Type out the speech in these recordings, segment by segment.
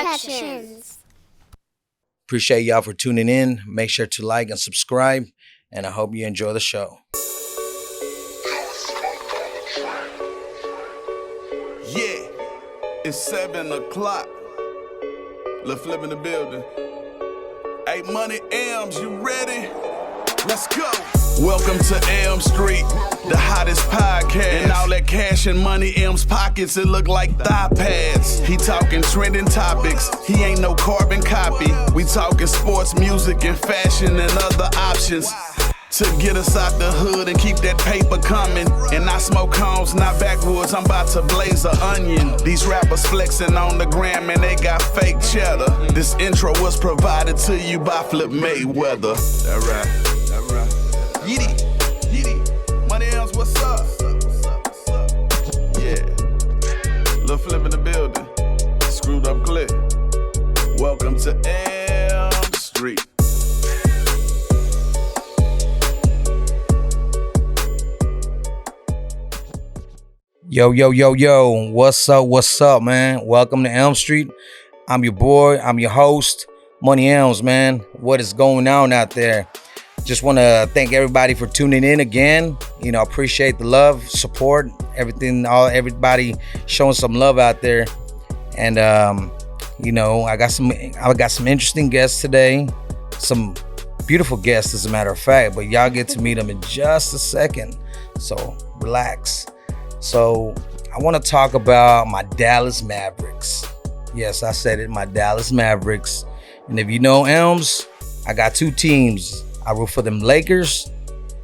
SourKidsProductions. Appreciate y'all for tuning in. Make sure to like and subscribe, and I hope you enjoy the show. Yeah, it's 7 o'clock. Let's flip in the building. Hey, Money Elms, you ready? Let's go. Welcome to Elm Street, the hottest podcast. And all that cash in Money Elms pockets, it look like thigh pads. He talking trending topics, he ain't no carbon copy. We talking sports, music, and fashion and other options to get us out the hood and keep that paper coming. And I smoke cones, not backwoods, I'm about to blaze an onion. These rappers flexing on the gram and they got fake cheddar. This intro was provided to you by Flip Mayweather. That right. Yeety. Money Elms, what's up? Yeah. Lil' Flip in the building. Screwed up clip. Welcome to Elm Street. Yo. What's up, man? Welcome to Elm Street. I'm your boy. I'm your host, Money Elms, man. What is going on out there? Just want to thank everybody for tuning in again. You know, appreciate the love, support, everybody showing some love out there. And you know, I got some interesting guests today. Some beautiful guests, as a matter of fact. But y'all get to meet them in just a second. So relax. So I want to talk about my Dallas Mavericks. Yes, I said it, my Dallas Mavericks. And if you know Elms, I got two teams. I root for them Lakers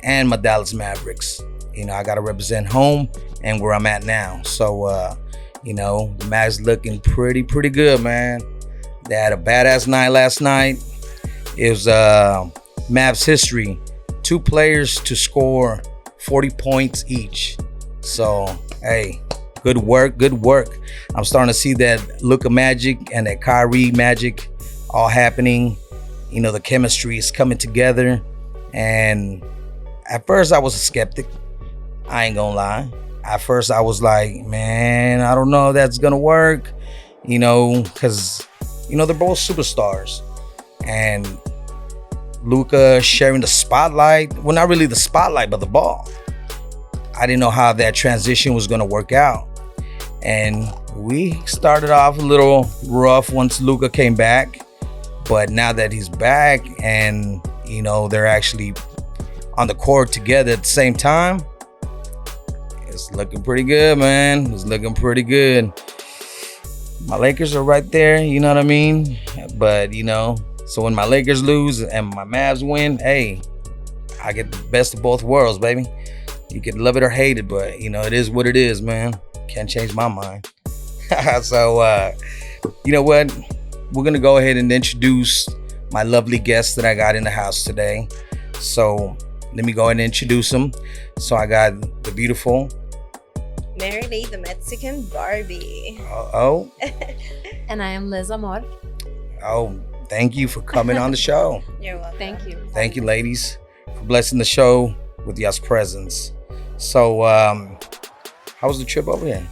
and my Dallas Mavericks. You know, I got to represent home and where I'm at now. So, you know, the Mavs looking pretty good, man. They had a badass night last night. It was Mavs history. 2 players to score 40 points each. So, hey, good work. I'm starting to see that Luka magic and that Kyrie magic all happening. You know, the chemistry is coming together. And at first I was a skeptic. I ain't gonna lie. At first I was like, man, I don't know if that's gonna work. You know, because, you know, they're both superstars. And Luka sharing the spotlight. Well, not really the spotlight, but the ball. I didn't know how that transition was gonna work out. And we started off a little rough once Luka came back. But now that he's back and, you know, they're actually on the court together at the same time, it's looking pretty good, man. It's looking pretty good. My Lakers are right there, you know what I mean? But, you know, so when my Lakers lose and my Mavs win, hey, I get the best of both worlds, baby. You can love it or hate it, but, you know, it is what it is, man. Can't change my mind. So, you know what? We're going to go ahead and introduce my lovely guests that I got in the house today. So let me go ahead and introduce them. So I got the beautiful Mary Lee, the Mexican Barbie. Oh. And I am Liz Amor. Oh, thank you for coming on the show. You're welcome. Thank you. Thank you, ladies, for blessing the show with y'all's presence. So how was the trip over here?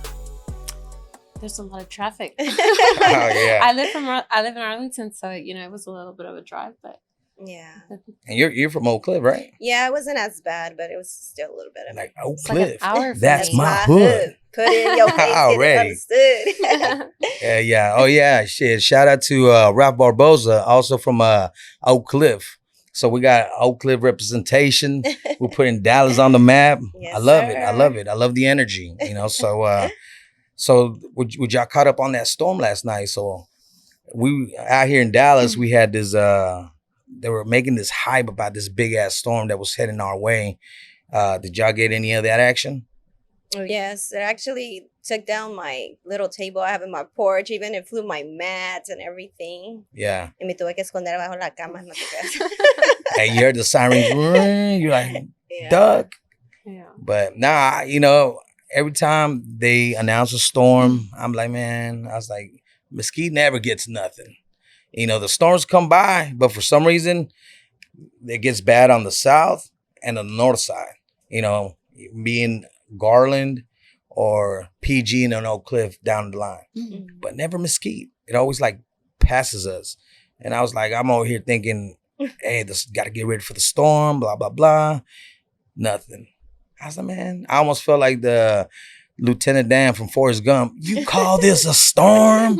There's a lot of traffic. Oh, yeah. I live in Arlington, so you know it was a little bit of a drive, but Yeah. And you're from Oak Cliff, right? Yeah, it wasn't as bad, but it was still a little bit of Like Oak it's like an Cliff. hour from That's me. my hood. Put it in your face. Already. Understood. Yeah. Oh, yeah. Shit. Shout out to Ralph Barboza, also from Oak Cliff. So we got Oak Cliff representation. We're putting Dallas on the map. Yes, I love it. sir. I love it. I love the energy. You know. So would y'all caught up on that storm last night? So we out here in Dallas, we had this. They were making this hype about this big ass storm that was heading our way. Did y'all get any of that action? Yes, it actually took down my little table I have in my porch. Even it flew my mats and everything. Yeah. Y me tuve que esconder bajo la cama. No te creas. Hey, you heard the sirens. You're like, Yeah. duck. Yeah. But nah, you know, every time they announce a storm, I'm like, man, I was like, Mesquite never gets nothing. You know, the storms come by, but for some reason, it gets bad on the south and on the north side. You know, being Garland or PG and an Oak Cliff down the line, Mm-hmm. but never Mesquite. It always like passes us. And I was like, I'm over here thinking, hey, this got to get ready for the storm, blah, blah, blah. Nothing. I was like, man, I almost felt like the Lieutenant Dan from Forrest Gump. You call this a storm?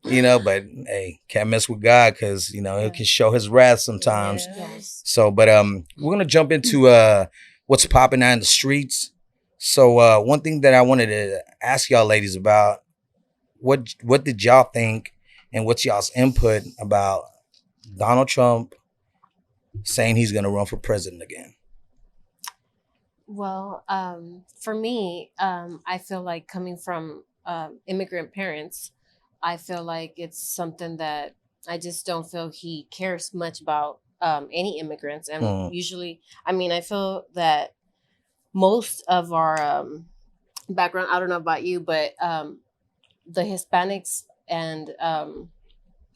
You know, but hey, can't mess with God because, you know, he can show his wrath sometimes. Yes. So, but we're going to jump into what's popping out in the streets. So one thing that I wanted to ask y'all ladies about, what did y'all think and what's y'all's input about Donald Trump saying he's going to run for president again? Well, for me, I feel like coming from immigrant parents, I feel like it's something that I just don't feel he cares much about any immigrants. And usually, I mean, I feel that most of our background, I don't know about you, but the Hispanics and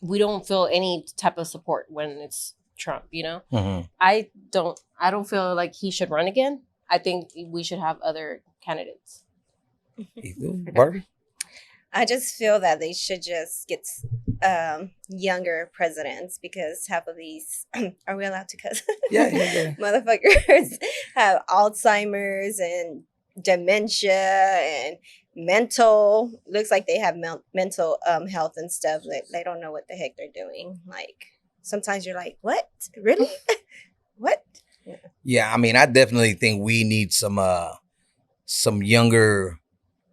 we don't feel any type of support when it's Trump, you know? Mm-hmm. I don't feel like he should run again. I think we should have other candidates. Barbie? I just feel that they should just get younger presidents because half of these, are we allowed to cuss? Yeah. Motherfuckers have Alzheimer's and dementia and looks like they have mental health and stuff. Like they don't know what the heck they're doing. Like sometimes you're like, what? Really? What? Yeah, I mean, I definitely think we need some younger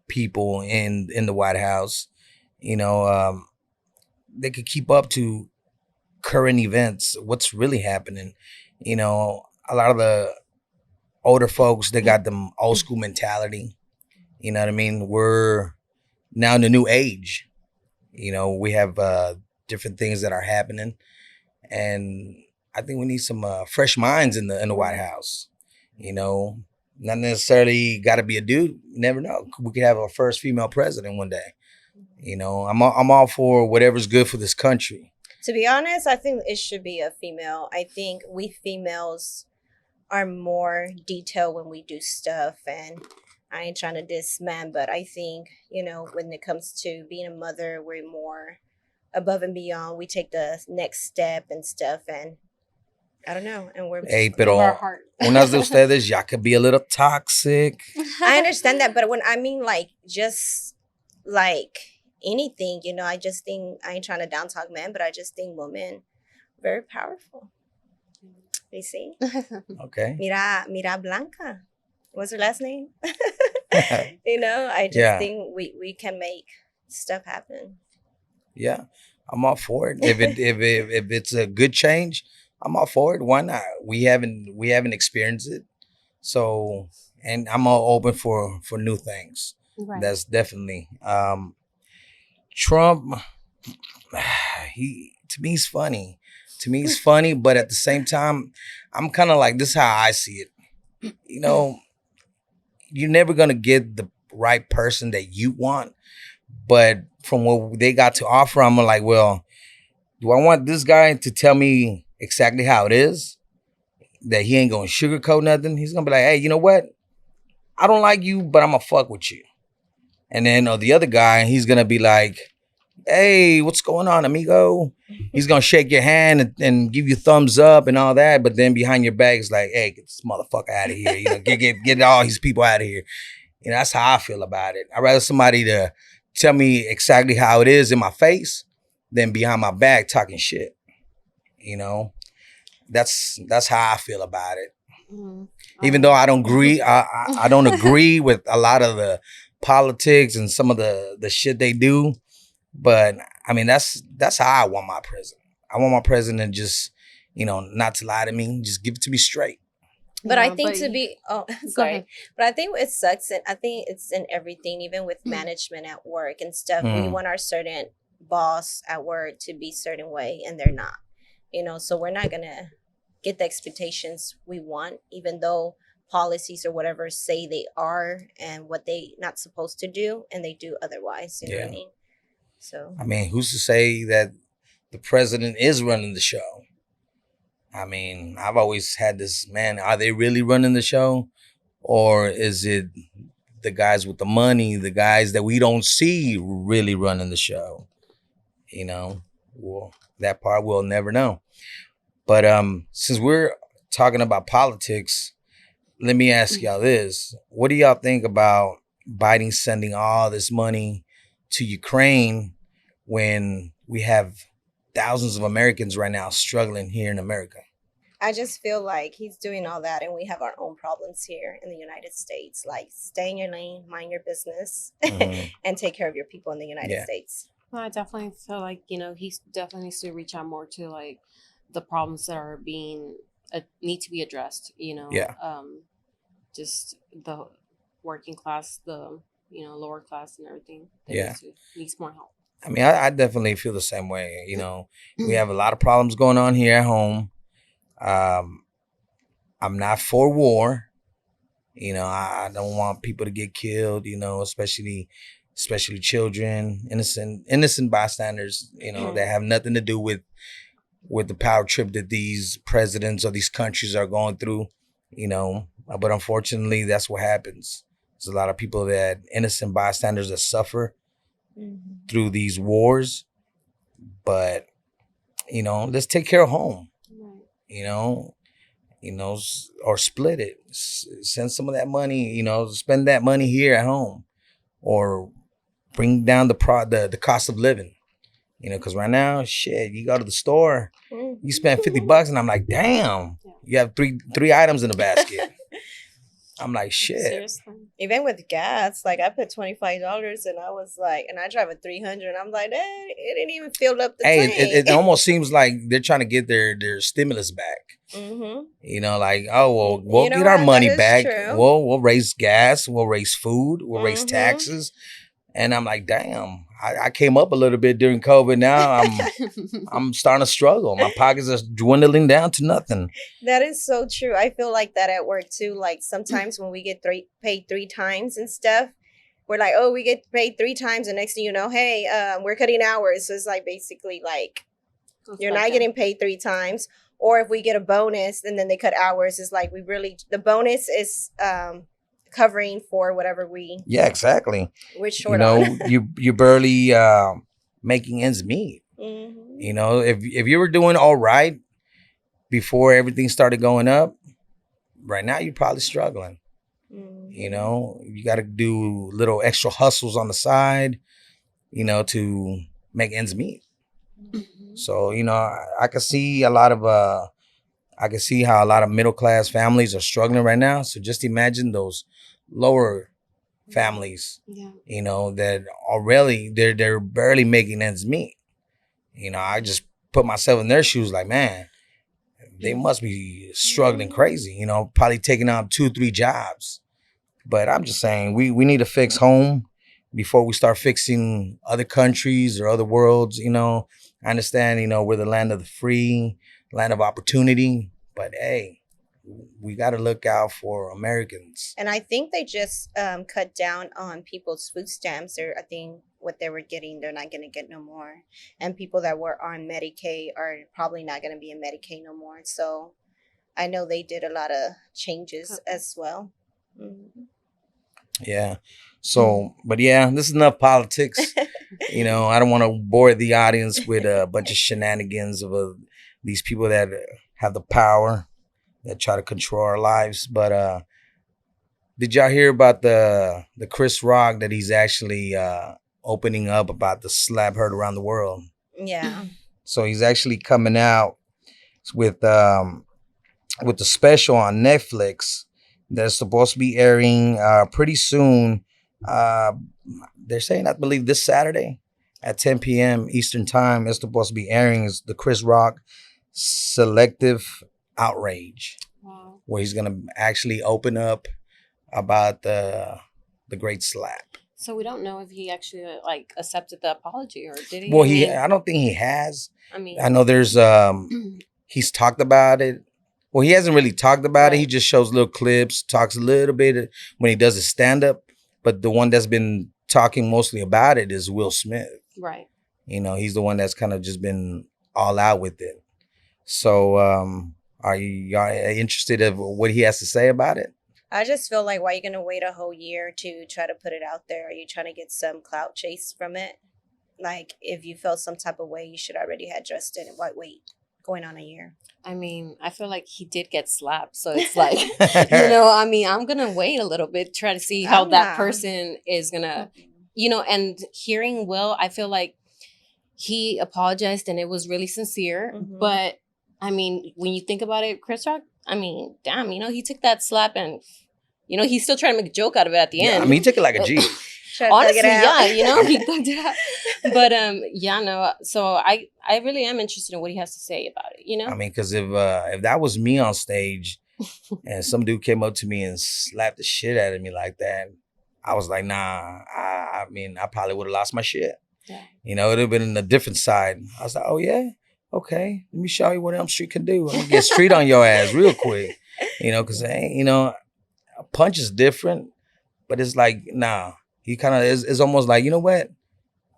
people in the White House. You know, they could keep up to current events, what's really happening. You know, a lot of the older folks, they got them old school mentality. You know what I mean? We're now in the new age. You know, we have different things that are happening, and I think we need some fresh minds in the White House. You know, not necessarily got to be a dude. You never know. We could have our first female president one day. You know, I'm all for whatever's good for this country. To be honest, I think it should be a female. I think we females are more detailed when we do stuff, and I ain't trying to diss man, but I think, you know, when it comes to being a mother, we're more above and beyond. We take the next step and stuff, and I don't know. And we're Hey, pero unas de ustedes ya could be a little toxic. I understand that, but when I mean like just like anything, you know, I just think I ain't trying to down talk men, but I just think women very powerful. You see? Okay. Mira Blanca. What's her last name? You know, I just think we can make stuff happen. Yeah, I'm all for it. If it's a good change, I'm all for it. Why not? We haven't experienced it, so, and I'm all open for new things. Right. That's definitely Trump. To me he's funny. But at the same time, I'm kind of like, this is how I see it. You know, you're never gonna get the right person that you want, but from what they got to offer, I'm like, well, do I want this guy to tell me exactly how it is? That he ain't gonna sugarcoat nothing. He's gonna be like, hey, you know what? I don't like you, but I'm gonna fuck with you. And then the other guy, he's gonna be like, hey, what's going on, amigo? He's gonna shake your hand and give you thumbs up and all that, but then behind your back, it's like, hey, get this motherfucker out of here. You know, get all these people out of here. You know, that's how I feel about it. I'd rather somebody to tell me exactly how it is in my face than behind my back talking shit. You know, that's how I feel about it. Mm-hmm. Even though I don't agree, I don't agree with a lot of the politics and some of the shit they do. But I mean, that's how I want my president. I want my president just, you know, not to lie to me, just give it to me straight. But I think sorry. But I think it sucks, and I think it's in everything, even with management at work and stuff. We want our certain boss at work to be a certain way, and they're not. You know, so we're not gonna get the expectations we want, even though policies or whatever say they are and what they not supposed to do, and they do otherwise. You know what I mean? So I mean, who's to say that the president is running the show? I mean, I've always had this, man, are they really running the show? Or is it the guys with the money, the guys that we don't see really running the show? You know? Well, that part we'll never know. But since we're talking about politics, let me ask y'all this. What do y'all think about Biden sending all this money to Ukraine when we have thousands of Americans right now struggling here in America? I just feel like he's doing all that and we have our own problems here in the United States. Like, stay in your lane, mind your business, and take care of your people in the United States. Well, I definitely feel like, he definitely needs to reach out more to like the problems that are need to be addressed, just the working class, the, lower class and everything. Needs more help. I mean, I definitely feel the same way. We have a lot of problems going on here at home. I'm not for war. I don't want people to get killed, especially children, innocent bystanders, that have nothing to do with the power trip that these presidents or these countries are going through, but unfortunately that's what happens. There's a lot of people innocent bystanders that suffer through these wars, but, let's take care of home. Or split it. Send some of that money, spend that money here at home, or bring down the cost of living. Because right now, shit, you go to the store, you spend $50, and I'm like, damn, you have three items in the basket. I'm like, shit. Seriously? Even with gas, like I put $25 and I was like, and I drive a 300. I'm like, it didn't even fill up the tank. It almost seems like they're trying to get their stimulus back. Like, oh, well, we'll get our money back. We'll raise gas. We'll raise food. We'll raise taxes. And I'm like, damn, I came up a little bit during COVID. Now I'm starting to struggle. My pockets are dwindling down to nothing. That is so true. I feel like that at work too. Like sometimes when we get paid 3 times and stuff, we're like, oh, we get paid 3 times. And next thing you know, hey, we're cutting hours. So it's like basically like you're not getting paid 3 times. Or if we get a bonus and then they cut hours, it's like the bonus is covering for whatever we're short on. you're barely making ends meet. If you were doing all right before everything started going up, right now you're probably struggling. You got to do little extra hustles on the side, to make ends meet. So I can see how a lot of middle class families are struggling right now. So just imagine those lower families, that already they're barely making ends meet. I just put myself in their shoes, like, man, they must be struggling crazy. Probably taking on 2-3 jobs. But I'm just saying we need to fix home before we start fixing other countries or other worlds. I understand, we're the land of the free, land of opportunity, but hey, we got to look out for Americans. And I think they just cut down on people's food stamps. I think what they were getting, they're not going to get no more. And people that were on Medicaid are probably not going to be in Medicaid no more. So I know they did a lot of changes as well. Yeah. So, but yeah, this is enough politics. I don't want to bore the audience with a bunch of shenanigans of these people that have the power, that try to control our lives. But did y'all hear about the Chris Rock that he's actually opening up about the slap heard around the world? Yeah. So he's actually coming out with the special on Netflix that's supposed to be airing pretty soon. They're saying, I believe, this Saturday at 10 p.m. Eastern Time. It's supposed to be airing is the Chris Rock Selective Outrage, where he's going to actually open up about the great slap. So we don't know if he actually accepted the apology, or did he? Well, I don't think he has. I know there's he's talked about it. Well, he hasn't really talked about it. He just shows little clips, talks a little bit when he does his stand-up. But the one that's been talking mostly about it is Will Smith. Right. He's the one that's kind of just been all out with it. So are y'all interested in what he has to say about it? I just feel like, why are you going to wait a whole year to try to put it out there? Are you trying to get some clout chase from it? Like, if you felt some type of way, you should already have addressed it. And why wait? Going on a year. I mean, I feel like he did get slapped. So it's like, I mean, I'm going to wait a little bit, try to see how that person is going to, and hearing Will, I feel like he apologized and it was really sincere. Mm-hmm. But I mean, when you think about it, Chris Rock, I mean, damn, he took that slap and, he's still trying to make a joke out of it at the end. I mean, he took it like a G. Honestly, yeah, he thugged it out. But so I really am interested in what he has to say about it, I mean, because if that was me on stage and some dude came up to me and slapped the shit out of me like that, I was like, nah, I mean, I probably would have lost my shit. Yeah. It would have been in a different side. I was like, oh yeah, okay, let me show you what Elm Street can do. I'm gonna get street on your ass real quick, because a punch is different, but it's like, nah. He kind of is almost like, you know what?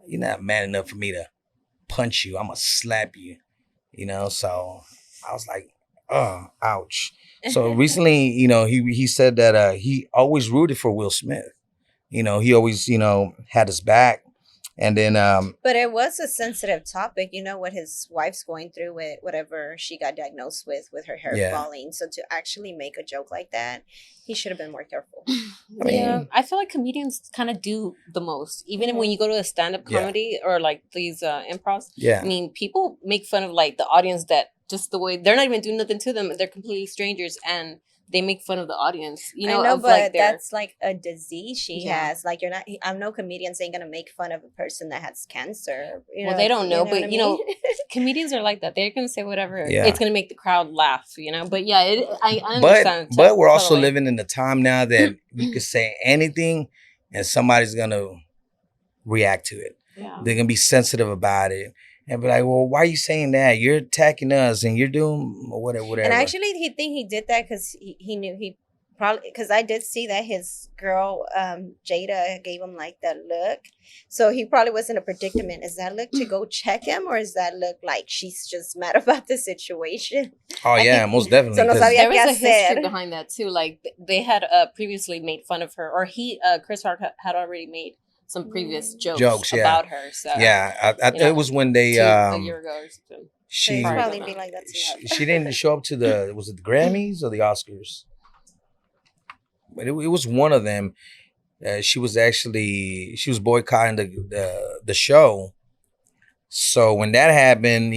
You're not man enough for me to punch you. I'm going to slap you, So I was like, oh, ouch. So recently, he said that he always rooted for Will Smith. He always, had his back. And then, but it was a sensitive topic, what his wife's going through with whatever she got diagnosed with her hair falling. So to actually make a joke like that, he should have been more careful. I feel like comedians kind of do the most, even when you go to a stand-up comedy or like these improvs. Yeah, I mean, people make fun of like the audience that just the way they're not even doing nothing to them; they're completely strangers and they make fun of the audience, I know, but like that's like a disease she has. Like, I know comedians ain't gonna make fun of a person that has cancer. Well, they don't know, but I mean? Comedians are like that. They're gonna say whatever. Yeah. It's gonna make the crowd laugh, But yeah, I understand. But we're also living in the time now that you can say anything, and somebody's gonna react to it. Yeah. They're gonna be sensitive about it. And be like, well, why are you saying that? You're attacking us and you're doing whatever. And actually, he did that because he knew he probably, because I did see that his girl, Jada, gave him like that look. So he probably was in a predicament. Is that look to go check him, or is that look like she's just mad about the situation? Oh, yeah, most definitely. So no there was a history behind that too. Like they had previously made fun of her, or Chris Rock had already made some previous jokes about her. So it was when they a year ago or something. She probably be like that too. She didn't show up to the Grammys or the Oscars, but it was one of them. She was boycotting the show. So when that happened,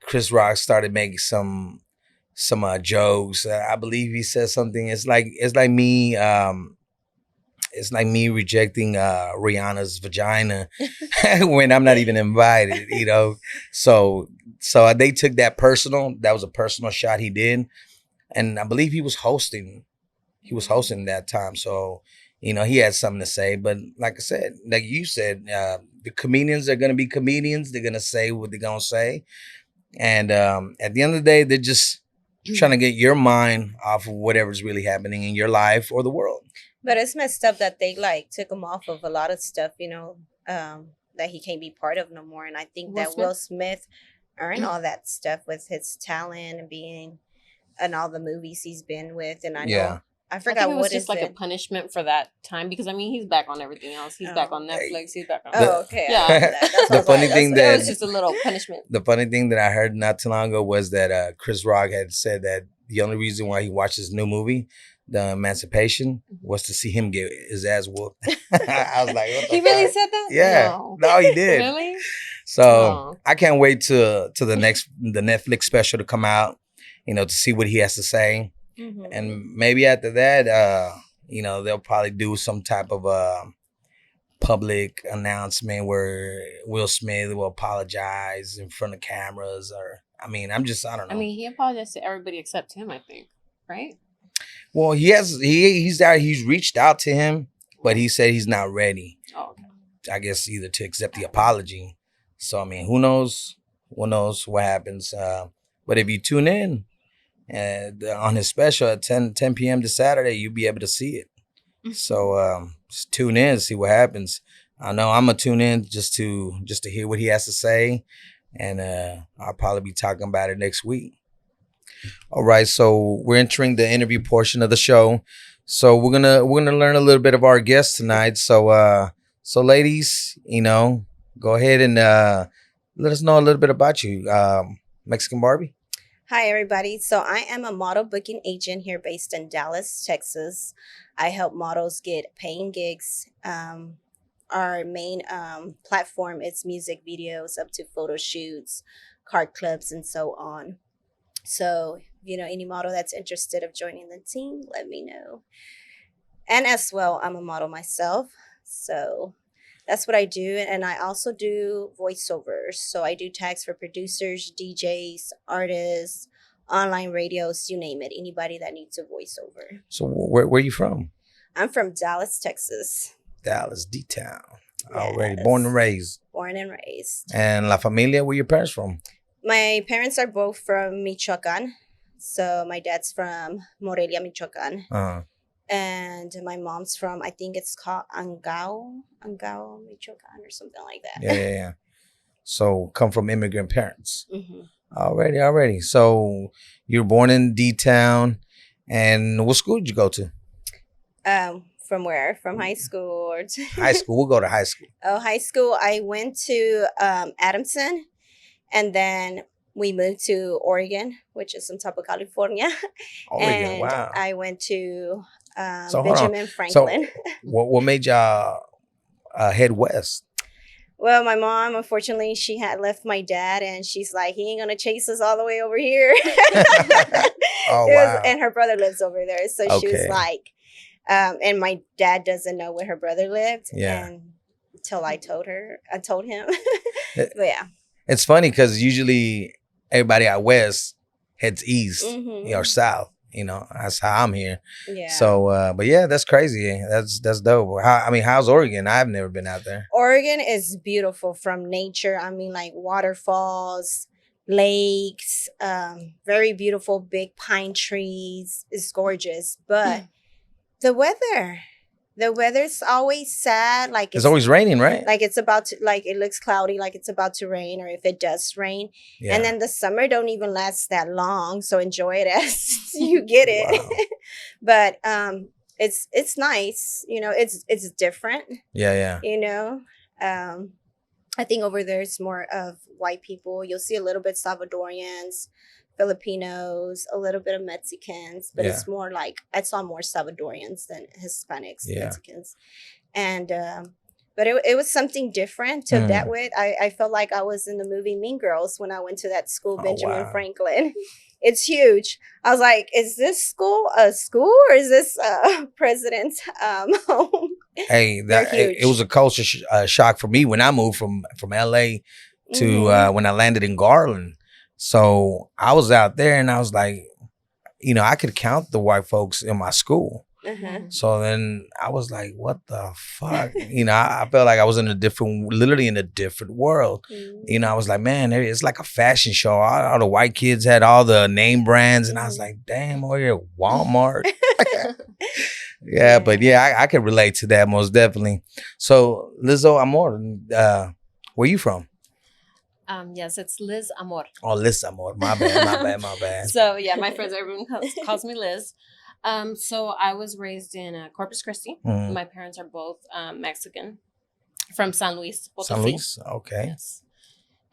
Chris Rock started making some jokes. I believe he said something. It's like me. It's like me rejecting Rihanna's vagina when I'm not even invited, So they took that personal. That was a personal shot he did, and I believe he was hosting. He was hosting that time, so he had something to say. But like I said, like you said, the comedians are gonna be comedians. They're gonna say what they're gonna say, and at the end of the day, they're just trying to get your mind off of whatever's really happening in your life or the world. But it's messed up that they took him off of a lot of stuff, that he can't be part of no more. And I think Will Smith earned all that stuff with his talent and being in all the movies he's been with. And I know I forgot it was just like a punishment for that time, because I mean he's back on everything else. He's back on Netflix. He's back on. Okay. Yeah. The funny thing that it was just a little punishment. The funny thing that I heard not too long ago was that Chris Rock had said that the only reason why he watched his new movie, The Emancipation, was to see him get his ass whooped. I was like, what the he really said that? Yeah. No, he did. Really? So I can't wait to the Netflix special to come out, to see what he has to say. Mm-hmm. And maybe after that, they'll probably do some type of public announcement where Will Smith will apologize in front of cameras, or I don't know. I mean, he apologized to everybody except him, I think, right? Well, he's reached out to him, but he said he's not ready. Oh, okay. I guess either to accept the apology. So I mean, who knows? Who knows what happens? But if you tune in on his special at 10 p.m. this Saturday, you'll be able to see it. So just tune in, see what happens. I know I'm gonna tune in just to hear what he has to say, and I'll probably be talking about it next week. All right, so we're entering the interview portion of the show. So we're gonna learn a little bit of our guest tonight. So ladies, go ahead and let us know a little bit about you, Mexican Barbie. Hi, everybody. So I am a model booking agent here based in Dallas, Texas. I help models get paying gigs. Our main platform is music videos up to photo shoots, card clubs, and so on. So, any model that's interested of joining the team, let me know. And as well, I'm a model myself. So that's what I do. And I also do voiceovers. So I do tags for producers, DJs, artists, online radios, you name it. Anybody that needs a voiceover. So where are you from? I'm from Dallas, Texas. Dallas, D-Town. Yes. Already born and raised. Born and raised. And La Familia, where your parents from? My parents are both from Michoacan. So my dad's from Morelia, Michoacan. Uh-huh. And my mom's from, I think it's called Angao, Michoacan or something like that. Yeah. So come from immigrant parents. Mm-hmm. Already. So you were born in D-Town. And what school did you go to? From where? From high school or to High school. We'll go to high school. Oh, high school. I went to Adamson, and then we moved to Oregon, which is on top of California. Oregon, and wow. I went to So, Benjamin Franklin. So what made y'all head west? Well, my mom, unfortunately, she had left my dad, and she's like, he ain't gonna chase us all the way over here. Oh, wow. And her brother lives over there, so she was like, and my dad doesn't know where her brother lived. Yeah. And until I told him. But yeah. It's funny because usually everybody out west heads east or south. That's how I'm here. Yeah. So, but yeah, that's crazy. That's dope. How's Oregon? I've never been out there. Oregon is beautiful from nature. I mean, like waterfalls, lakes, very beautiful, big pine trees. It's gorgeous. But the weather's always sad. Like it's always raining, right? Like it's about to, like it looks cloudy, like it's about to rain, or if it does rain. Yeah. And then the summer don't even last that long, so enjoy it as you get it. Wow. But it's nice, it's different. Yeah. I think over there it's more of white people. You'll see a little bit Salvadorians, Filipinos, a little bit of Mexicans, but it's more like I saw more Salvadorians than Hispanics, Mexicans. And but it was something different to that with. I felt like I was in the movie Mean Girls when I went to that school, Benjamin Franklin. It's huge. I was like, is this school a school or is this president's home? Hey, it was a culture shock for me when I moved from LA to when I landed in Garland. So I was out there and I was like, I could count the white folks in my school. So then I was like, what the fuck? I felt like I was literally in a different world. I was like, man, it's like a fashion show. All the white kids had all the name brands. And I was like, damn, we're here at Walmart. But I can relate to that most definitely. So Lizzo Amor, where you from? Yes, it's Liz Amor. Oh, Liz Amor. My bad. So yeah, my friends, everyone calls me Liz. So I was raised in Corpus Christi. My parents are both Mexican from San Luis Potosi. San Luis, okay. Yes.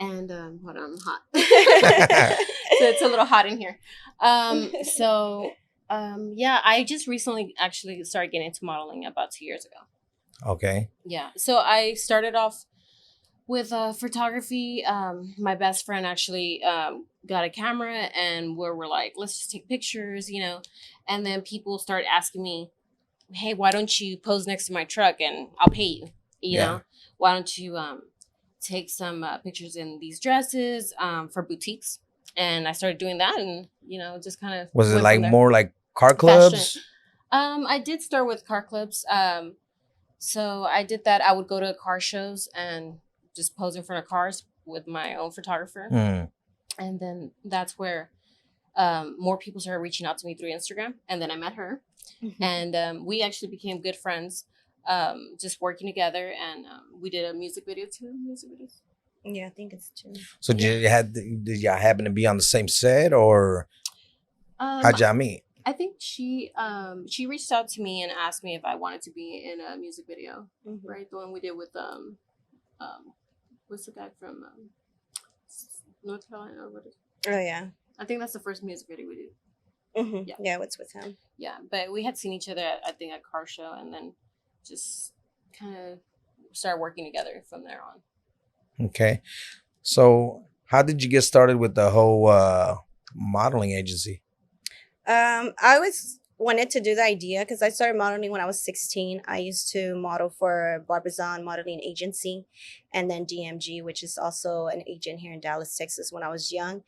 And hold on, I'm hot. So it's a little hot in here. I just recently actually started getting into modeling about 2 years ago. Okay. Yeah. So I started off with photography. My best friend actually got a camera and we're like, let's just take pictures, and then people started asking me, hey, why don't you pose next to my truck and I'll pay you, know? Why don't you take some pictures in these dresses for boutiques? And I started doing that and, just kind of. Was it like more like car clubs? Fashion. I did start with car clubs. So I did that. I would go to car shows and just pose in front of cars with my own photographer. And then that's where more people started reaching out to me through Instagram. And then I met her. And we actually became good friends, just working together. And we did a music video too. Yeah, I think it's 2. So did y'all happen to be on the same set or how'd y'all meet? I think she reached out to me and asked me if I wanted to be in a music video, right? The one we did with what's the guy from North Carolina? What is? Oh yeah. I think that's the first music video we did. Mm-hmm. Yeah, what's with him? Yeah, but we had seen each other, I think, at car show, and then just kind of started working together from there on. Okay. So how did you get started with the whole modeling agency? I always wanted to do the idea because I started modeling when I was 16. I used to model for Barbizon Modeling Agency and then DMG, which is also an agent here in Dallas, Texas, when I was young.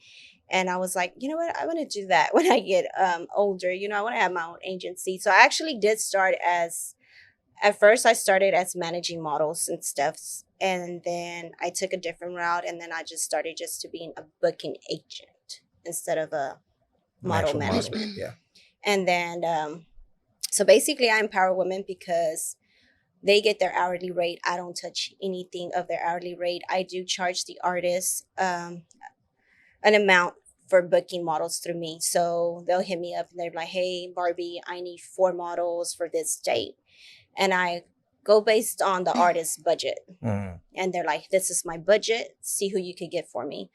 And I was like, you know what? I want to do that when I get older. You know, I want to have my own agency. So I actually did start at first I started as managing models and stuff. And then I took a different route. And then I just started just to being a booking agent instead of a model management. Yeah. And then, so basically I empower women because they get their hourly rate. I don't touch anything of their hourly rate. I do charge the artists an amount for booking models through me. So they'll hit me up and they're like, hey, Barbie, I need 4 models for this date. And I go based on the artist's budget. Mm-hmm. And they're like, this is my budget. See who you could get for me.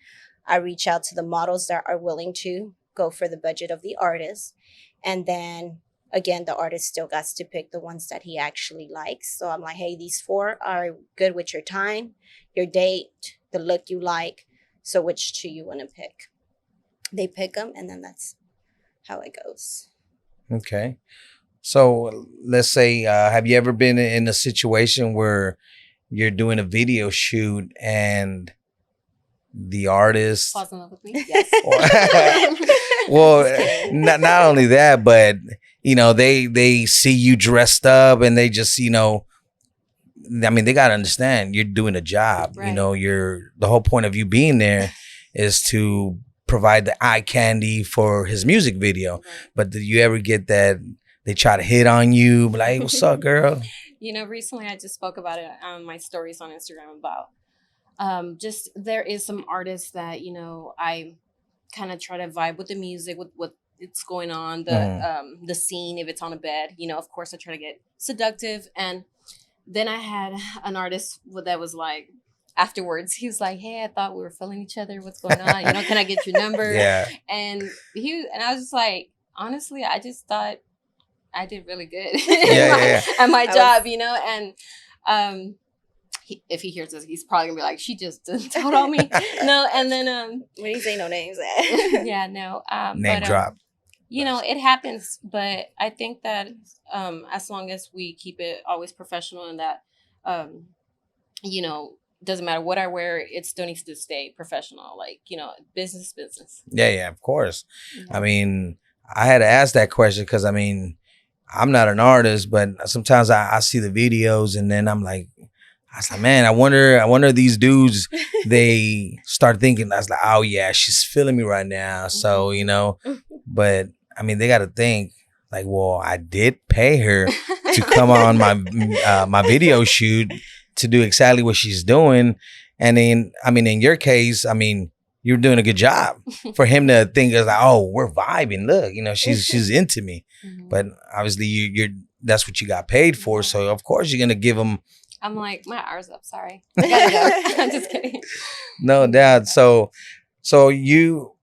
I reach out to the models that are willing to go for the budget of the artist. And then again, the artist still got to pick the ones that he actually likes. So I'm like, hey, these 4 are good with your time, your date, the look you like. So which 2 you want to pick? They pick them, and then that's how it goes. Okay. So let's say, have you ever been in a situation where you're doing a video shoot and the artist falls in love with me? Yes. Well, not only that, but you know, they see you dressed up and they just, you know, I mean, they got to understand you're doing a job. Right. You know, the whole point of you being there is to provide the eye candy for his music video. Right. But did you ever get that they try to hit on you, like, hey, what's up, girl? You know, recently I just spoke about it on my stories on Instagram about just there is some artists that, you know, I kind of try to vibe with the music, with what it's going on, the scene, if it's on a bed, you know, of course I try to get seductive. And then I had an artist that was like, afterwards, he was like, hey, I thought we were feeling each other. What's going on? You know, can I get your number? Yeah. And I was just like, honestly, I just thought I did really good at my job, you know? And if he hears this, he's probably gonna be like, she just told on me. No, and then when you say no names, yeah, no. Name drop. You know, it happens, but I think that as long as we keep it always professional and that you know, doesn't matter what I wear, it still needs to stay professional. Like, you know, business. Yeah, of course. Mm-hmm. I mean, I had to ask that question because, I mean, I'm not an artist, but sometimes I see the videos and then I'm like, man, I wonder these dudes, they start thinking, I was like, oh yeah, she's feeling me right now. So, you know, but I mean, they got to think like, well, I did pay her to come on my video shoot to do exactly what she's doing. And then, I mean, in your case, I mean, you're doing a good job for him to think is like, oh, we're vibing. Look, you know, she's into me. Mm-hmm. But obviously you're that's what you got paid for. So of course you're going to give him. I'm like, my hour's up. Sorry. I gotta go. I'm just kidding. No, Dad. So you,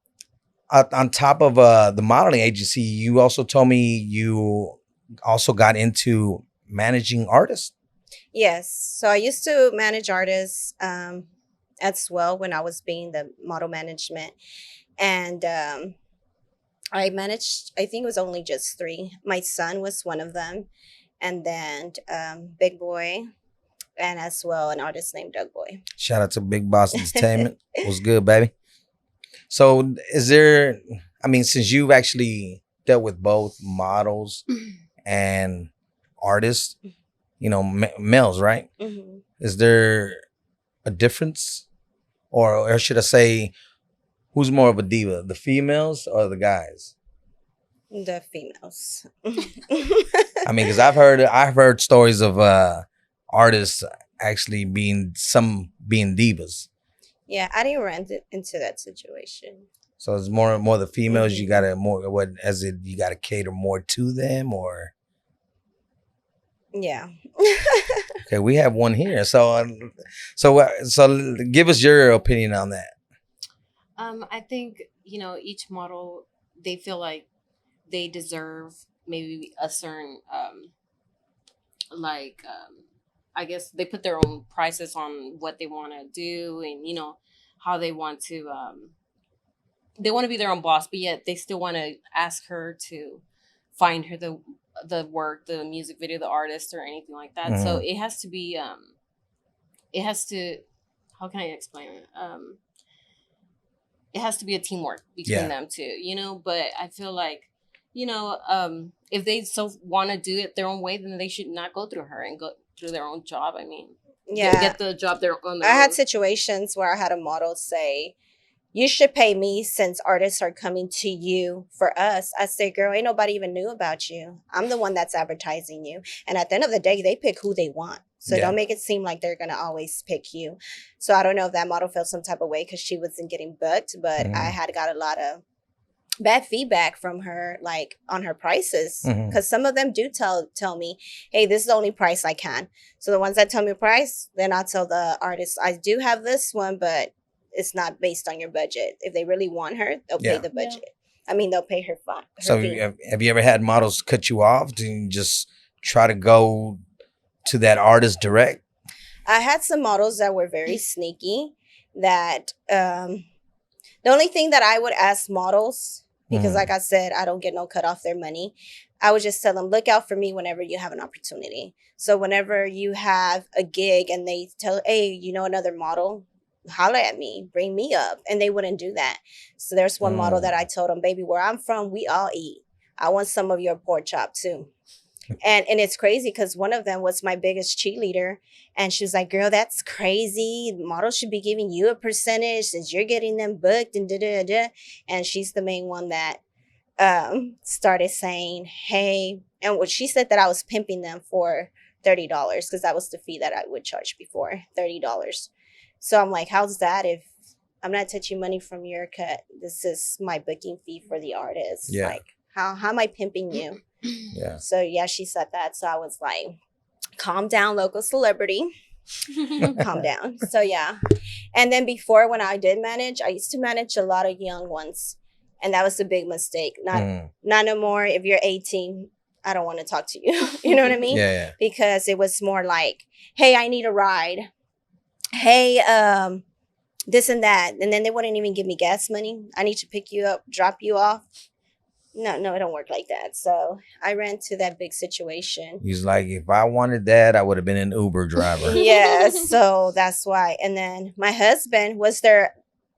on top of the modeling agency, you also told me you also got into managing artists. Yes. So I used to manage artists as well when I was being the model management. And I managed, I think it was only just 3. My son was one of them. And then Big Boy. And as well, an artist named Doug Boy. Shout out to Big Boss Entertainment. What's good, baby? So is there, I mean, since you've actually dealt with both models and artists, you know, males, right? Mm-hmm. Is there a difference? Or should I say, who's more of a diva, the females or the guys? The females. I mean, because I've heard stories of artists actually being divas. Yeah, I didn't run into that situation. So it's more the females. Mm-hmm. You gotta you gotta cater more to them, or yeah. Okay, we have one here. So give us your opinion on that. I think, each model, they feel like they deserve maybe a certain, I guess they put their own prices on what they want to do, and, how they want to, they want to be their own boss, but yet they still want to ask her to find her the work, the music video, the artist, or anything like that. Mm-hmm. So it has to be, how can I explain it? It has to be a teamwork between them two, but I feel like, if they so want to do it their own way, then they should not go through her and go through their own job. I mean, get the job on their own. I had own. situations where I had a model say, you should pay me since artists are coming to you for us. I said, girl, ain't nobody even knew about you. I'm the one that's advertising you. And at the end of the day, they pick who they want. So don't make it seem like they're going to always pick you. So I don't know if that model felt some type of way because she wasn't getting booked, but I had got a lot of bad feedback from her, like on her prices, because some of them do tell me, hey, this is the only price I can. So the ones that tell me a price, then I'll tell the artist, I do have this one, but it's not based on your budget. If they really want her, they'll pay the budget. I mean, they'll pay her fine. So have you ever had models cut you off? Do you just try to go to that artist direct? I had some models that were very sneaky, that the only thing that I would ask models, because like I said, I don't get no cut off their money, I would just tell them, look out for me whenever you have an opportunity. So whenever you have a gig and they tell, hey, another model, holler at me, bring me up. And they wouldn't do that. So there's one model that I told them, baby, where I'm from, we all eat. I want some of your pork chop too. And it's crazy because one of them was my biggest cheerleader. And she was like, girl, that's crazy. Models should be giving you a percentage since you're getting them booked and da-da-da-da. And she's the main one that started saying, hey, and what she said that I was pimping them for $30 because that was the fee that I would charge before, $30. So I'm like, how's that if I'm not touching money from your cut? This is my booking fee for the artist. Yeah. Like, how am I pimping you? Yeah. So, she said that. So I was like, calm down, local celebrity. Calm down. So, yeah. And then before, when I did manage, I used to manage a lot of young ones. And that was a big mistake. Not no more. If you're 18, I don't want to talk to you. You know what I mean? Yeah. Because it was more like, hey, I need a ride. Hey, this and that. And then they wouldn't even give me gas money. I need to pick you up, drop you off. No, it don't work like that. So I ran to that big situation. He's like, if I wanted that, I would have been an Uber driver. Yeah, so that's why. And then my husband was their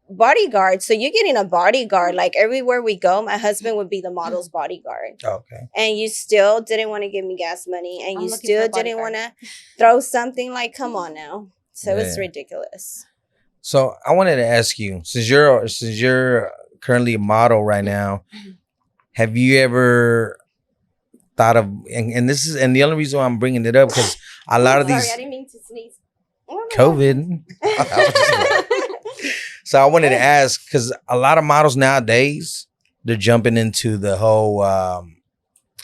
bodyguard. So you're getting a bodyguard. Like everywhere we go, my husband would be the model's bodyguard. Okay. And you still didn't want to give me gas money. And you still didn't want to throw something. Like, come on now. So it's ridiculous. So I wanted to ask you, since you're currently a model right now, have you ever thought of, and this is, and the only reason why I'm bringing it up because a lot of these, I didn't mean to sneeze. COVID. So I wanted to ask because a lot of models nowadays, they're jumping into the whole,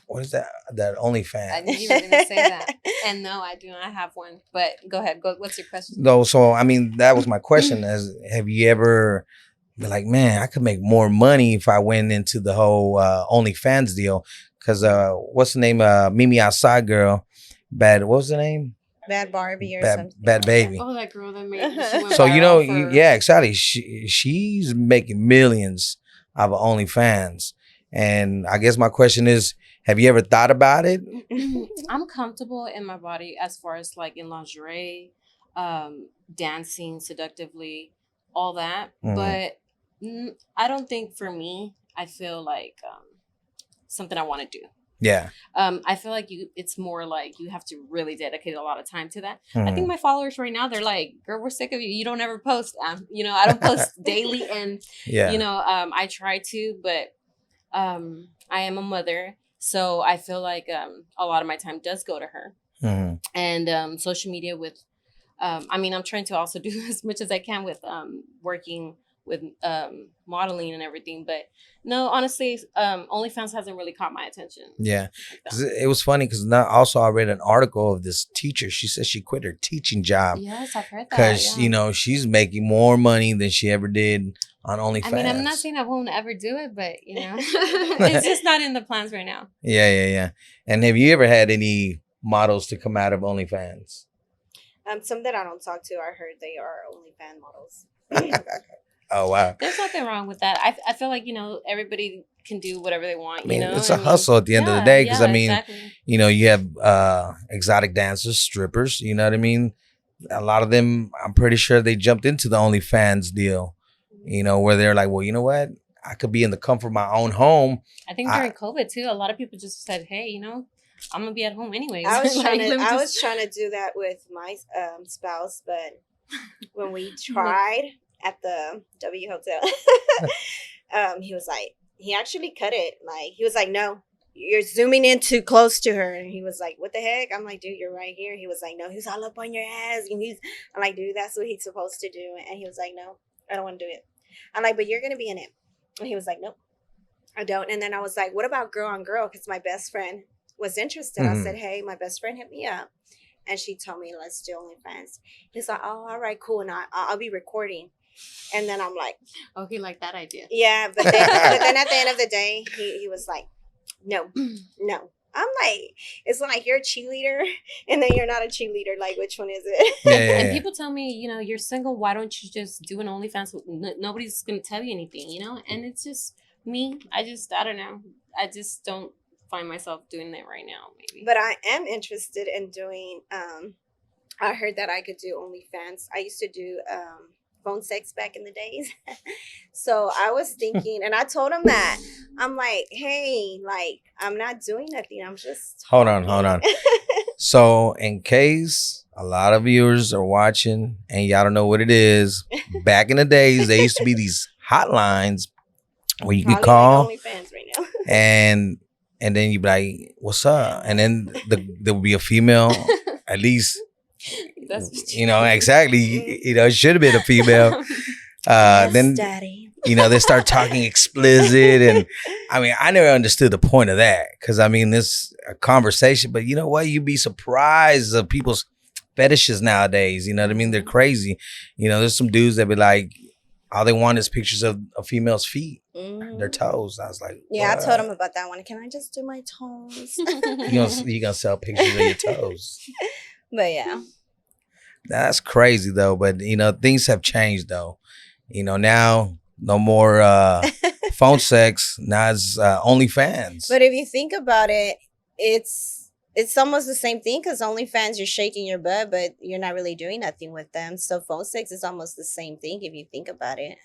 what is that? That OnlyFans. I knew you were going to say that. And no, I do not have one. But go ahead. What's your question? No, so I mean, that was my question. Have you ever been like, man, I could make more money if I went into the whole OnlyFans deal? Because what's the name? Mimi Outside girl. What was the name? Bad Barbie or something. Bad Baby. Oh, that girl that made. She went So viral yeah, exactly. She's making millions of OnlyFans, and I guess my question is, have you ever thought about it? I'm comfortable in my body as far as like in lingerie, dancing seductively, all that. But I don't think for me, I feel like something I want to do. Yeah. I feel like it's more like you have to really dedicate a lot of time to that. I think my followers right now, they're like, girl, we're sick of you. You don't ever post. I don't post daily. And, I try to, but I am a mother. So I feel like a lot of my time does go to her. And social media with, I'm trying to also do as much as I can with working modeling and everything. But no, honestly, OnlyFans hasn't really caught my attention. Yeah, like because it was funny because also I read an article of this teacher. She said she quit her teaching job Yes, I've heard that. because she's making more money than she ever did on OnlyFans. I mean, I'm not saying I won't ever do it, but it's just not in the plans right now. Yeah. And have you ever had any models to come out of OnlyFans? Some that I don't talk to, I heard they are OnlyFans models. Oh wow. There's nothing wrong with that. I feel like everybody can do whatever they want. I mean, it's a hustle at the end of the day because exactly. You have exotic dancers, strippers. You know what I mean? A lot of them, I'm pretty sure they jumped into the OnlyFans deal. Where they're like, well, you know what? I could be in the comfort of my own home. I think during COVID too, a lot of people just said, hey, I'm gonna be at home anyways. I was trying to do that with my spouse, but when we tried at the W Hotel, he actually cut it. Like, he was like, no, you're zooming in too close to her. And he was like, what the heck? I'm like, dude, you're right here. He was like, no, he's all up on your ass. And I'm like, dude, that's what he's supposed to do. And he was like, no, I don't want to do it. I'm like, but you're going to be in it. And he was like, nope, I don't. And then I was like, what about girl on girl? Because my best friend was interested. I said, hey, my best friend hit me up. And she told me, let's do OnlyFans. He's like, oh, all right, cool. And I'll be recording. And then I'm like, oh, he liked that idea. Yeah. But then at the end of the day, he was like, no. I'm like, it's like you're a cheerleader and then you're not a cheerleader. Like, which one is it? Yeah. And people tell me, you're single. Why don't you just do an OnlyFans? Nobody's going to tell you anything, And it's just me. I don't know. I just don't find myself doing that right now, maybe. But I am interested in doing, I heard that I could do OnlyFans. I used to do phone sex back in the days. So I was thinking, and I told him that. I'm like, hey, like, I'm not doing nothing. I'm just talking. Hold on. So in case a lot of viewers are watching and y'all don't know what it is, back in the days, there used to be these hotlines where you could call OnlyFans right now. and then you'd be like, what's up? And then there would be a female, at least, exactly. It should have been a female. Yes, then, Daddy. they start talking explicit. And I mean, I never understood the point of that because I mean, this a conversation, but you know what? You'd be surprised of people's fetishes nowadays. You know what I mean? They're crazy. There's some dudes that be like, all they want is pictures of a female's feet, their toes. I was like, yeah, I told him about that one. Can I just do my toes? You gonna sell pictures of your toes? But yeah, that's crazy though. But things have changed though. Now no more phone sex. Now it's OnlyFans. But if you think about it, it's almost the same thing because OnlyFans, you're shaking your butt, but you're not really doing nothing with them. So phone sex is almost the same thing if you think about it.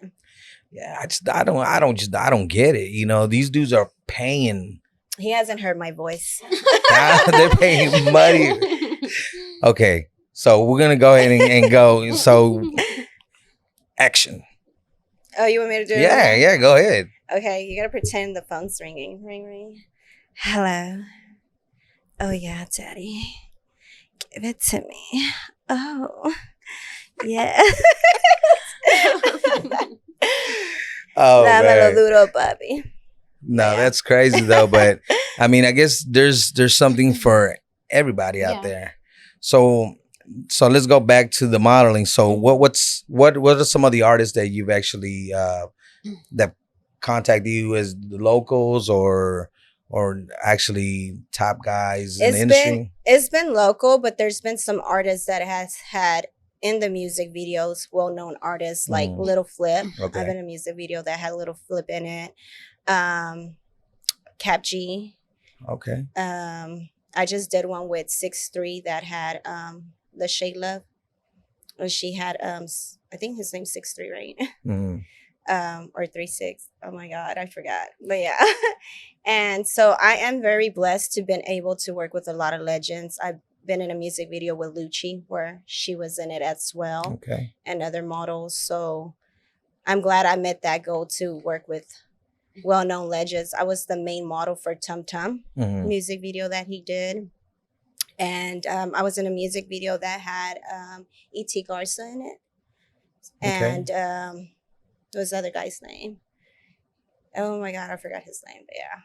Yeah, I don't get it. These dudes are paying. He hasn't heard my voice. They're paying money. Okay, so we're gonna go ahead and go. So, action. Oh, you want me to do it? Yeah, go ahead. Okay, you gotta pretend the phone's ringing. Ring, ring. Hello. Oh, yeah, Daddy. Give it to me. Oh, yeah. Oh, Dámelo duro, papi. No, that's crazy though. But I mean, I guess there's something for everybody out there. So let's go back to the modeling. So what are some of the artists that you've actually that contact you as the locals or actually top guys in the industry? It's been local, but there's been some artists that has had in the music videos, well-known artists like Little Flip. Okay. I've been in a music video that had Little Flip in it. Cap G. Okay. I just did one with 6'3" that had the Shade Love. She had I think his name's 6'3", right? Or 3'6". Oh my God, I forgot. But yeah. And so I am very blessed to been able to work with a lot of legends. I've been in a music video with Lucci where she was in it as well. Okay. And other models. So I'm glad I met that goal to work with well-known legends. I was the main model for Tum Tum music video that he did. And I was in a music video that had E.T. Garza in it. Okay. And What was the other guy's name? Oh my God, I forgot his name. But yeah,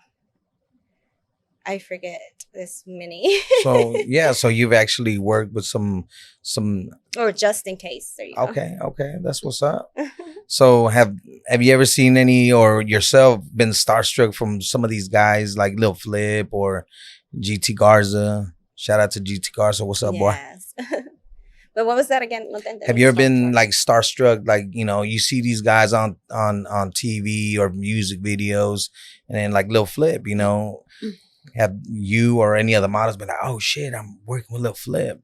I forget this many. So yeah, so you've actually worked with some. Or just in case. There you go. Okay, that's what's up. So have you ever seen any or yourself been starstruck from some of these guys like Lil Flip or GT Garza? Shout out to GT Garza. What's up, boy? Yes. But what was that again? No, Have you ever been like starstruck? Like, you know, you see these guys on TV or music videos, and then like Lil Flip, you know, have you or any other models been like, oh shit, I'm working with Lil Flip?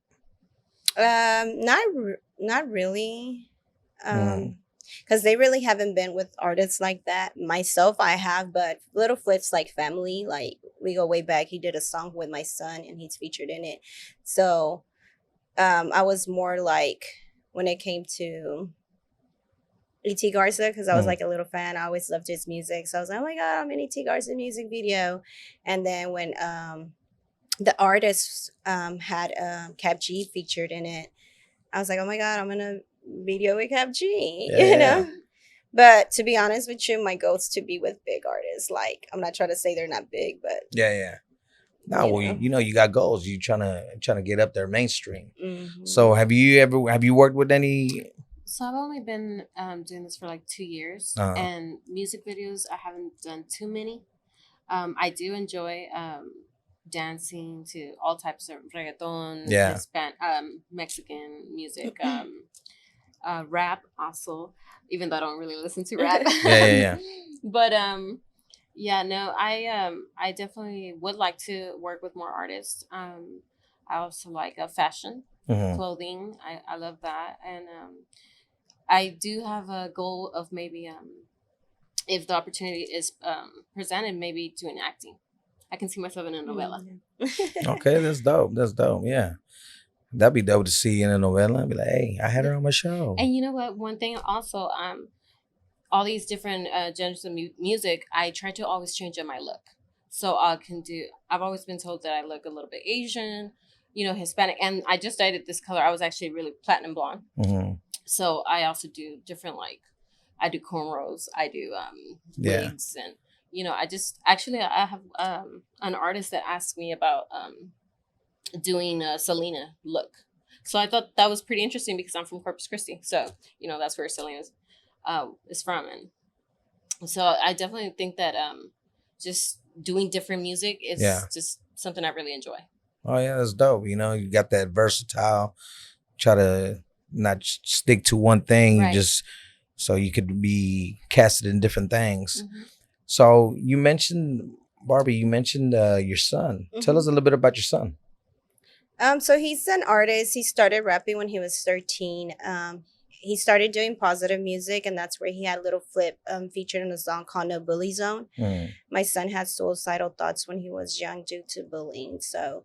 Not really. Because they really haven't been with artists like that. Myself, I have, but Little Flip's like family. Like, we go way back. He did a song with my son, and he's featured in it. So, I was more like, when it came to E.T. Garza, because I was like a little fan. I always loved his music. So I was like, oh my God, I'm in E.T. Garza music video. And then when the artist had Cap G featured in it, I was like, oh my God, I'm in a video with Cap G, you know? But to be honest with you, my goal is to be with big artists. Like, I'm not trying to say they're not big, but yeah. No, well, you know, you got goals. You trying to get up there mainstream. So have you worked with any? So I've only been doing this for like 2 years, and music videos I haven't done too many. I do enjoy dancing to all types of reggaeton, Mexican music, rap also, even though I don't really listen to rap. Yeah. But I definitely would like to work with more artists. I also like fashion, clothing. I love that, and I do have a goal of maybe if the opportunity is presented, maybe doing acting. I can see myself in a novela. Okay, that's dope. Yeah. That'd be dope to see in a novella. I'd be like, hey, I had her on my show. And you know what? One thing also, all these different genres of music, I try to always change up my look. So I've always been told that I look a little bit Asian, you know, Hispanic. And I just dyed it this color. I was actually really platinum blonde. So I also do different, like, I do cornrows, I do wigs, and, you know, I have an artist that asked me about doing a Selena look. So I thought that was pretty interesting because I'm from Corpus Christi. So, you know, that's where Selena is from. And so I definitely think that just doing different music is just something I really enjoy. Oh, yeah, that's dope. You know, you got that versatile, try to not stick to one thing, just so you could be casted in different things. So you mentioned, Barbie, your son. Tell us a little bit about your son. So he's an artist. He started rapping when he was 13. He started doing positive music, and that's where he had Little Flip featured in a song called No Bully Zone. My son had suicidal thoughts when he was young due to bullying. So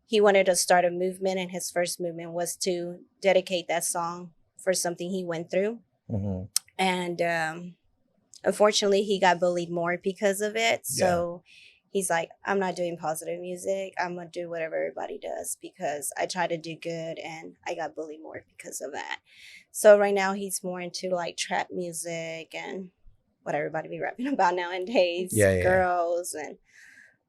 he wanted to start a movement, and his first movement was to dedicate that song for something he went through. And unfortunately, he got bullied more because of it. So he's like, I'm not doing positive music. I'm going to do whatever everybody does because I try to do good, and I got bullied more because of that. So right now, he's more into like trap music and what everybody be rapping about nowadays. Girls and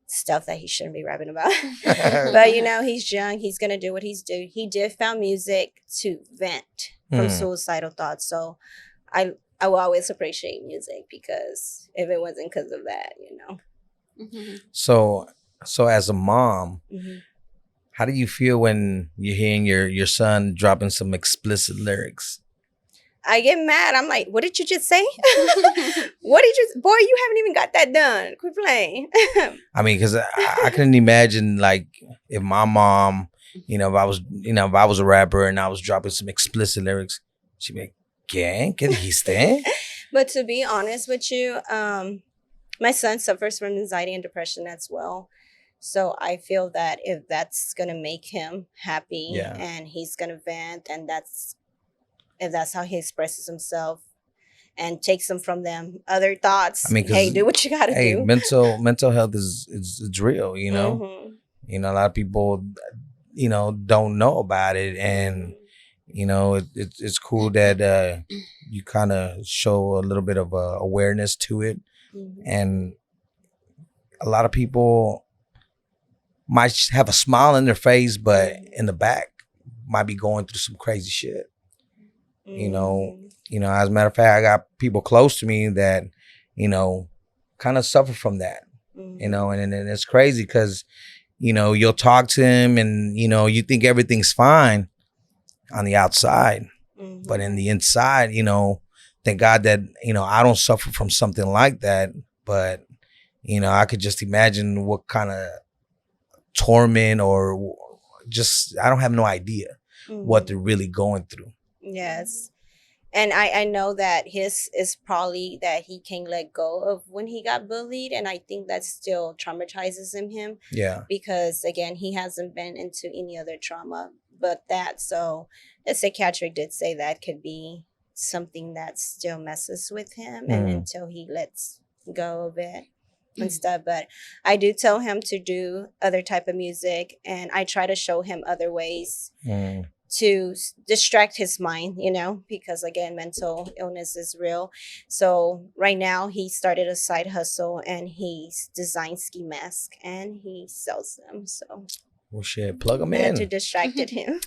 stuff that he shouldn't be rapping about. But, you know, he's young. He's going to do what he's doing. He did found music to vent from suicidal thoughts. So I will always appreciate music because if it wasn't because of that, you know. So as a mom, how do you feel when you're hearing your son dropping some explicit lyrics? I get mad. I'm like, what did you just say? Boy, you haven't even got that done. Quit playing. I mean, because I couldn't imagine, like, if my mom, you know, if I was a rapper and I was dropping some explicit lyrics, she'd be like, ¿Qué dijiste? But to be honest with you, my son suffers from anxiety and depression as well. So I feel that if that's going to make him happy and he's going to vent, and if that's how he expresses himself and takes them from them other thoughts, I mean, hey, do what you got to do. Mental health it's real, you know. You know, a lot of people, you know, don't know about it, and It's cool that you kind of show a little bit of awareness to it, and a lot of people might have a smile on their face, but in the back might be going through some crazy shit. As a matter of fact, I got people close to me that, kind of suffer from that, and it's crazy because, you'll talk to him and, you think everything's fine on the outside, but in the inside, thank God that, I don't suffer from something like that. But, I could just imagine what kind of torment or just, I don't have no idea what they're really going through. Yes. And I know that his is probably that he can't let go of when he got bullied. And I think that still traumatizes him. Yeah. Because, again, he hasn't been into any other trauma but that. So the psychiatric did say that could be something that still messes with him and until he lets go of it and stuff. But I do tell him to do other type of music, and I try to show him other ways to distract his mind, because, again, mental illness is real. So right now he started a side hustle and he's designed ski masks and he sells them. So well, shit, plug him I in. had to distract him.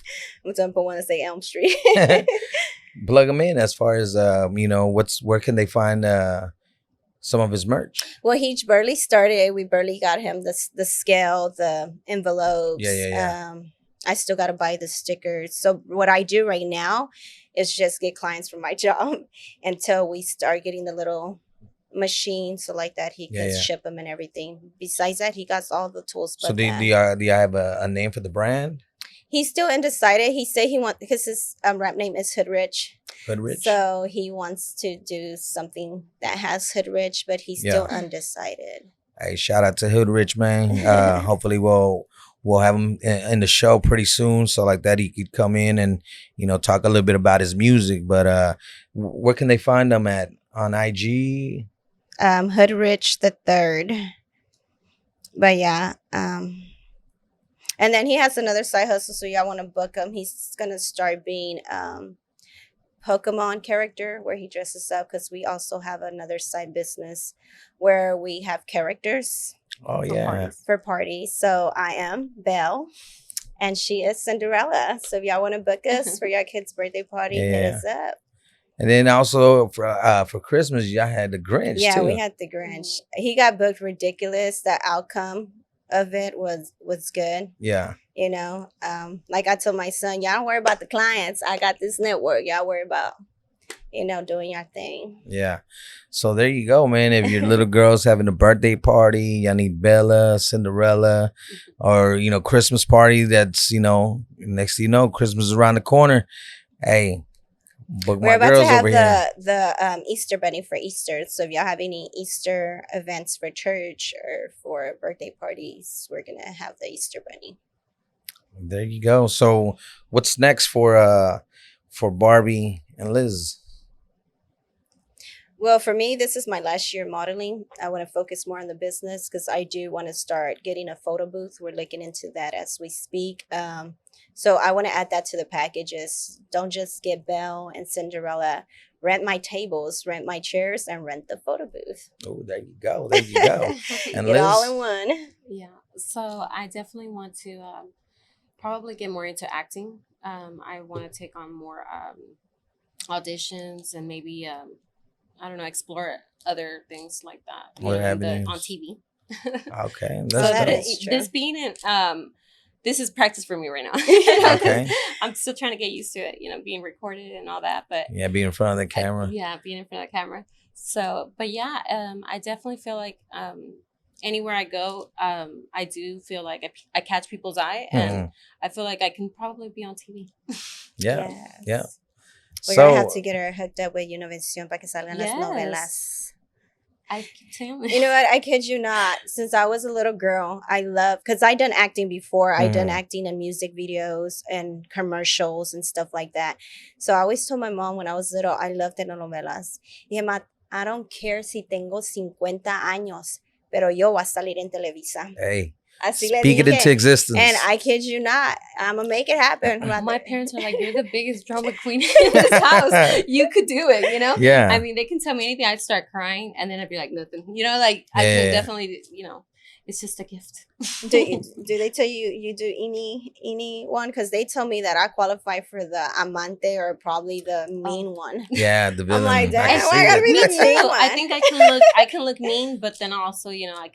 Some people want to say Elm Street. Plug him in as far as, where can they find some of his merch? Well, he barely started. We barely got him the scale, the envelopes. Yeah. I still got to buy the stickers. So what I do right now is just get clients from my job until we start getting the little machine, so like that he can ship them and everything. Besides that, he got all the tools. So do you have a name for the brand? He's still undecided. He said he wants, because his rap name is Hood Rich. Hood Rich. So he wants to do something that has Hood Rich, but he's still undecided. Hey, shout out to Hood Rich, man. Hopefully we'll have him in the show pretty soon, so like that he could come in and talk a little bit about his music. But where can they find him at on IG? Hood Rich the Third. But yeah, and then he has another side hustle, so y'all want to book him. He's gonna start being Pokemon character where he dresses up, because we also have another side business where we have characters. Oh, For parties. So I am Belle and she is Cinderella. So if y'all want to book us for your kid's birthday party, hit us up. And then also for Christmas, y'all had the Grinch. Yeah, too. We had the Grinch. He got booked ridiculous. The outcome of it was good. Yeah. Like I told my son, y'all don't worry about the clients. I got this network. Y'all worry about doing your thing. Yeah. So there you go, man. If your little girl's having a birthday party, y'all need Bella, Cinderella, or, Christmas party that's, next thing you know, Christmas is around the corner. Hey, book my girls over here. We're about to have the Easter bunny for Easter. So if y'all have any Easter events for church or for birthday parties, we're going to have the Easter bunny. There you go. So what's next for Barbie and Liz? Well, for me, this is my last year modeling. I want to focus more on the business because I do want to start getting a photo booth. We're looking into that as we speak. So I want to add that to the packages. Don't just get Belle and Cinderella. Rent my tables, rent my chairs, and rent the photo booth. Oh, there you go. There you go. And get Liz? All in one. Yeah. So I definitely want to probably get more into acting. I want to take on more auditions and maybe I don't know, explore other things like that. On TV. Okay. This being in this is practice for me right now. Okay. I'm still trying to get used to it, being recorded and all that. But yeah, being in front of the camera. Being in front of the camera. So, but yeah, I definitely feel like anywhere I go, I do feel like I catch people's eye, and I feel like I can probably be on TV. Yeah. Yes. Yeah. We're going to have to get her hooked up with Univision para que salgan las novelas. I keep telling you know what? I kid you not. Since I was a little girl, I love, because I done acting before. I done acting in music videos and commercials and stuff like that. So I always told my mom when I was little, I loved telenovelas. Y ma, I don't care si tengo 50 años, pero yo voy a salir en Televisa. Hey, Speak it into existence. And I kid you not, I'm gonna make it happen. My parents are like, "You're the biggest drama queen in this house. You could do it." You know? Yeah. I mean, they can tell me anything. I'd start crying, and then I'd be like, "Nothing." You know, like I can definitely, you know, it's just a gift. do they tell you do any one? Because they tell me that I qualify for the amante or probably the mean one. Yeah, the villain. I'm like, damn, I gotta be Me the too. mean one. I think I can look mean, but then also, you know, I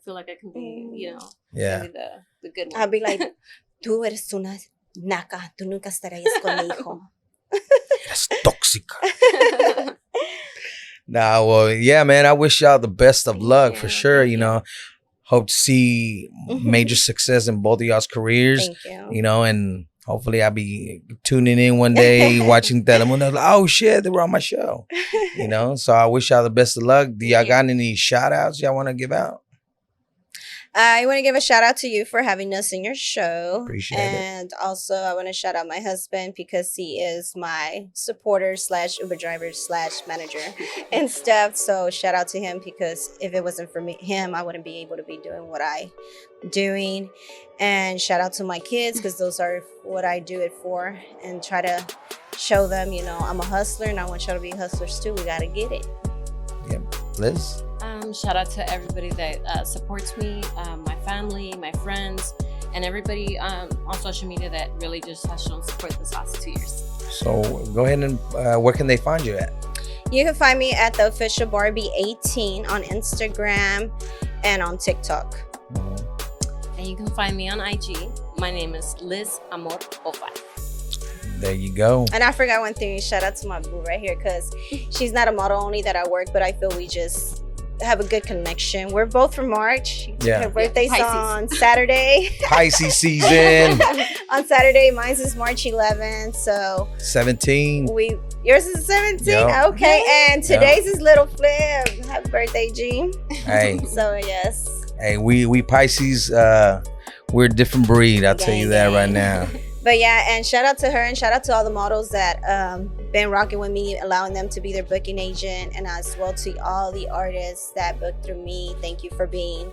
feel like I can be, you know, maybe the good one. I'll be like, tú eres una naca, tú nunca estarías conmigo. That's toxic. Nah, well, yeah, man. I wish y'all the best of luck for sure. You know, hope to see major success in both of y'all's careers. Thank you. You know, and hopefully I'll be tuning in one day, watching Telemundo. Like, oh shit, they were on my show. You know, so I wish y'all the best of luck. Do y'all got any shout outs y'all want to give out? I want to give a shout out to you for having us in your show. Appreciate it. And also I want to shout out my husband because he is my supporter / Uber driver / manager and stuff. So shout out to him because if it wasn't for him, I wouldn't be able to be doing what I'm doing. And shout out to my kids because those are what I do it for, and try to show them, you know, I'm a hustler and I want y'all to be hustlers too. We got to get it. Yeah, Liz. Shout out to everybody that supports me, my family, my friends, and everybody on social media that really just has shown support this last 2 years. So go ahead and where can they find you at? You can find me at the official Barbie 18 on Instagram and on TikTok. And you can find me on IG. My name is Liz Amor 05. There you go. And I forgot one thing. Shout out to my boo right here because she's not a model only that I work, but I feel we just have a good connection. We're both from March. Yeah. Her birthday's Pisces. on Saturday. Pisces season. On Saturday. Mine's is March 11th. So 17. yours is 17. Yep. Okay. And today's is Little Flip. Happy birthday, G. Hey. So yes. Hey, we Pisces, we're a different breed. I'll tell you that right now. But yeah, and shout out to her and shout out to all the models that been rocking with me, allowing them to be their booking agent, and as well to all the artists that book through me. Thank you for being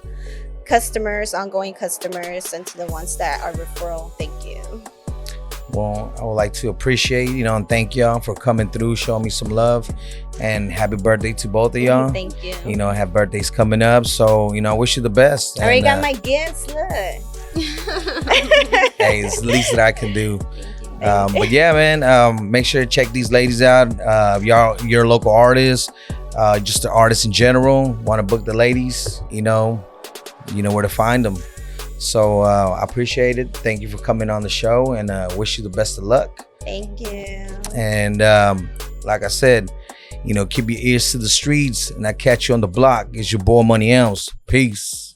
customers, ongoing customers, and to the ones that are referral. Thank you. Well, I would like to appreciate, you know, and thank y'all for coming through, showing me some love, and happy birthday to both of y'all. Thank you. You know, have birthdays coming up, so you know, I wish you the best. I already got my gifts. Look. Hey, it's the least that I can do. But yeah, man, make sure to check these ladies out. Y'all, your local artists, just the artists in general, want to book the ladies, you know where to find them. So I appreciate it. Thank you for coming on the show, and wish you the best of luck. Thank you. And like I said, you know, keep your ears to the streets, and I catch you on the block. It's your boy Money Elms. Peace.